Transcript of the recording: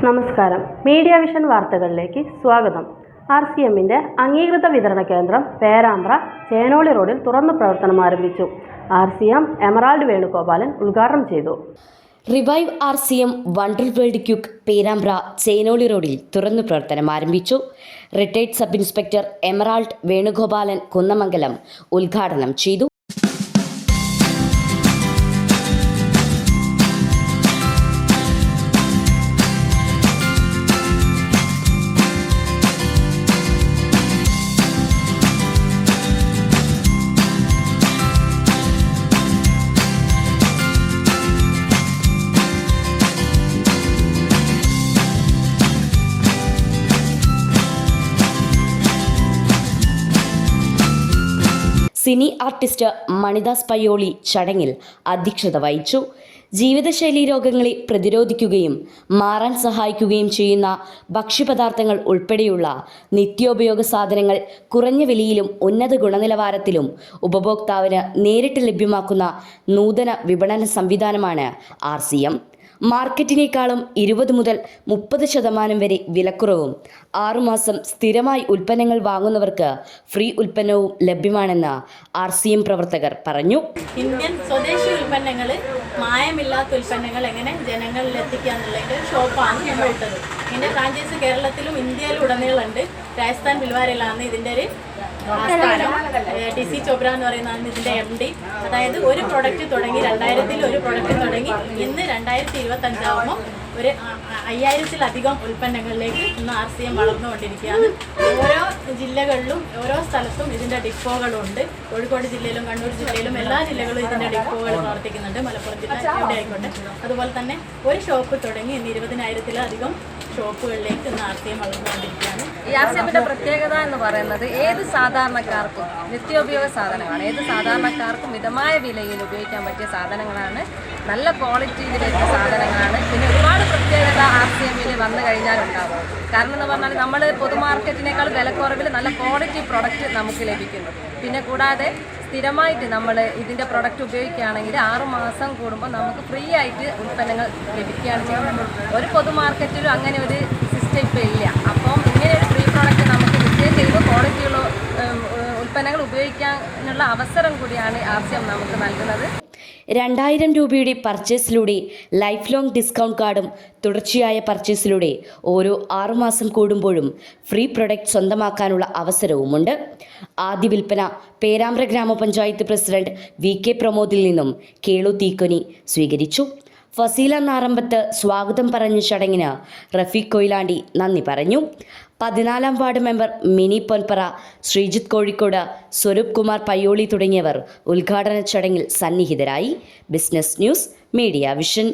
നമസ്കാരം. Media vision വാർത്തകളിലേക്ക് സ്വാഗതം. RCMന്റെ അംഗീകൃത വിതരണ കേന്ദ്രം പേരാമ്പ്ര ചേനോളി റോഡിൽ തുറന്നു പ്രവർത്തനം ആരംഭിച്ചു. RCM എമറാൾഡ് വേണുഗോപാലൻ ഉദ്ഘാടനം ചെയ്തു. Revive RCM wonder world quake Perambra Chenoli റോഡിൽ തുറന്നു പ്രവർത്തനം ആരംഭിച്ചു. Retired sub inspector emerald Venugopalan Kunnamangalam ഉദ്ഘാടനം ചെയ്തു. സിനി ആർട്ടിസ്റ്റ് മണിദാസ് പയ്യോളി ചടങ്ങിൽ അധ്യക്ഷത വഹിച്ചു. ജീവിതശൈലീ രോഗങ്ങളെ പ്രതിരോധിക്കുകയും മാറാൻ സഹായിക്കുകയും ചെയ്യുന്ന ഭക്ഷ്യപദാർത്ഥങ്ങൾ ഉൾപ്പെടെയുള്ള നിത്യോപയോഗ സാധനങ്ങൾ കുറഞ്ഞ വിലയിലും ഉന്നത ഗുണനിലവാരത്തിലും ഉപഭോക്താവിന് നേരിട്ട് ലഭ്യമാക്കുന്ന നൂതന വിപണന സംവിധാനമാണ് RCM. മാർക്കറ്റിനേക്കാളും 20 മുതൽ 30% വരെ വിലക്കുറവും 6 മാസം സ്ഥിരമായി ഉൽപ്പന്നങ്ങൾ വാങ്ങുന്നവർക്ക് ഫ്രീ ഉൽപ്പന്നവും ലഭ്യമാണെന്ന് RCM പ്രവർത്തകർ പറഞ്ഞു. ഇന്ത്യൻ സ്വദേശി ഉൽപ്പന്നങ്ങൾ, മായമില്ലാത്ത ഉൽപ്പന്നങ്ങൾ എങ്ങനെ ജനങ്ങളിൽ എത്തിക്കാന്നുള്ളതിൻ്റെ ഒരു ഷോപ്പാണ് നമ്മൾ ഇട്ടത്. ഇതിൻ്റെ ഫ്രാഞ്ചൈസ് കേരളത്തിലും ഇന്ത്യയിലും ഉടനീളമുണ്ട്. രാജസ്ഥാൻ ബിൽവാരയിലാണ് ഇതിൻ്റെ ഒരു ആസ്ഥാനം. TC ചോപ്ര എന്ന് പറയുന്നതാണ് ഇതിൻ്റെ MD. അതായത് ഒരു പ്രൊഡക്റ്റ് തുടങ്ങി 2000-ൽ ഒരു പ്രൊഡക്റ്റ് തുടങ്ങി ഇന്ന് 2025 ആകുമ്പോൾ ഒരു 5000-ലധികം ഉൽപ്പന്നങ്ങളിലേക്ക് ഇന്ന് RCM വളർന്നുകൊണ്ടിരിക്കുകയാണ്. ഓരോ ജില്ലകളിലും ഓരോ സ്ഥലത്തും ഇതിൻ്റെ ഡിപ്പോകളുണ്ട്. കോഴിക്കോട് ജില്ലയിലും കണ്ണൂർ ജില്ലയിലും എല്ലാ ജില്ലകളും ഇതിൻ്റെ ഡിപ്പോകൾ പ്രവർത്തിക്കുന്നുണ്ട്. മലപ്പുറം ജില്ല എവിടെ ആയിക്കോട്ടെ. അതുപോലെ തന്നെ ഒരു ഷോപ്പ് തുടങ്ങി ഇന്ന് 20,000-ലധികം ഷോപ്പുകളിലേക്ക് ഇന്ന് RCM വളർന്നുകൊണ്ടിരിക്കുകയാണ്. ഈ RCMന്റെ പ്രത്യേകത എന്ന് പറയുന്നത് ഏത് സാധാരണക്കാർക്കും നിത്യോപയോഗ സാധനങ്ങളാണ്. ഏത് സാധാരണക്കാർക്കും മിതമായ വിലയിൽ ഉപയോഗിക്കാൻ പറ്റിയ സാധനങ്ങളാണ്. നല്ല ക്വാളിറ്റിയിൽ വരുന്ന സാധനങ്ങളാണ്. പിന്നെ ഒരുപാട് പ്രത്യേകത RCMൽ വന്നു കഴിഞ്ഞാലുണ്ടാകും. കാരണം എന്ന് പറഞ്ഞാൽ നമ്മൾ പൊതുമാർക്കറ്റിനേക്കാൾ വിലക്കുറവിൽ നല്ല ക്വാളിറ്റി പ്രൊഡക്റ്റ് നമുക്ക് ലഭിക്കുന്നു. പിന്നെ കൂടാതെ സ്ഥിരമായിട്ട് നമ്മൾ ഇതിൻ്റെ പ്രൊഡക്റ്റ് ഉപയോഗിക്കുകയാണെങ്കിൽ 6 മാസം കൂടുമ്പോൾ നമുക്ക് ഫ്രീ ആയിട്ട് ഉൽപ്പന്നങ്ങൾ ലഭിക്കുകയാണ് ചെയ്യുന്നത്. ഒരു പൊതുമാർക്കറ്റിലും അങ്ങനെ ഒരു സിസ്റ്റം ഇപ്പോൾ ഇല്ല. അപ്പം ഇങ്ങനെ ഒരു ഫ്രീ പ്രോഡക്റ്റ് നമുക്ക് നിശ്ചയം ചെയ്ത് ക്വാളിറ്റിയുള്ള ഉൽപ്പന്നങ്ങൾ ഉപയോഗിക്കാനുള്ള അവസരം കൂടിയാണ് RCM നമുക്ക് നൽകുന്നത്. 2000 രൂപയുടെ പർച്ചേസിലൂടെ ലൈഫ് ലോങ് ഡിസ്കൗണ്ട് കാർഡും തുടർച്ചയായ പർച്ചേസിലൂടെ ഓരോ 6 മാസം കൂടുമ്പോഴും ഫ്രീ പ്രൊഡക്റ്റ് സ്വന്തമാക്കാനുള്ള അവസരവുമുണ്ട്. ആദ്യ വിൽപ്പന പേരാമ്പ്ര ഗ്രാമപഞ്ചായത്ത് പ്രസിഡന്റ് VK പ്രമോദിൽ നിന്നും കേളു തീക്കൊനി സ്വീകരിച്ചു. ഫസീല നാറമ്പത്ത് സ്വാഗതം പറഞ്ഞ ചടങ്ങിന് റഫീഖ് കൊയിലാണ്ടി നന്ദി പറഞ്ഞു. 14-ാം വാർഡ് മെമ്പർ മിനി പൊൻപറ, ശ്രീജിത്ത് കോഴിക്കോട്, സ്വരൂപ് കുമാർ പയ്യോളി തുടങ്ങിയവർ ഉദ്ഘാടന ചടങ്ങിൽ സന്നിഹിതരായി. Business news, media vision.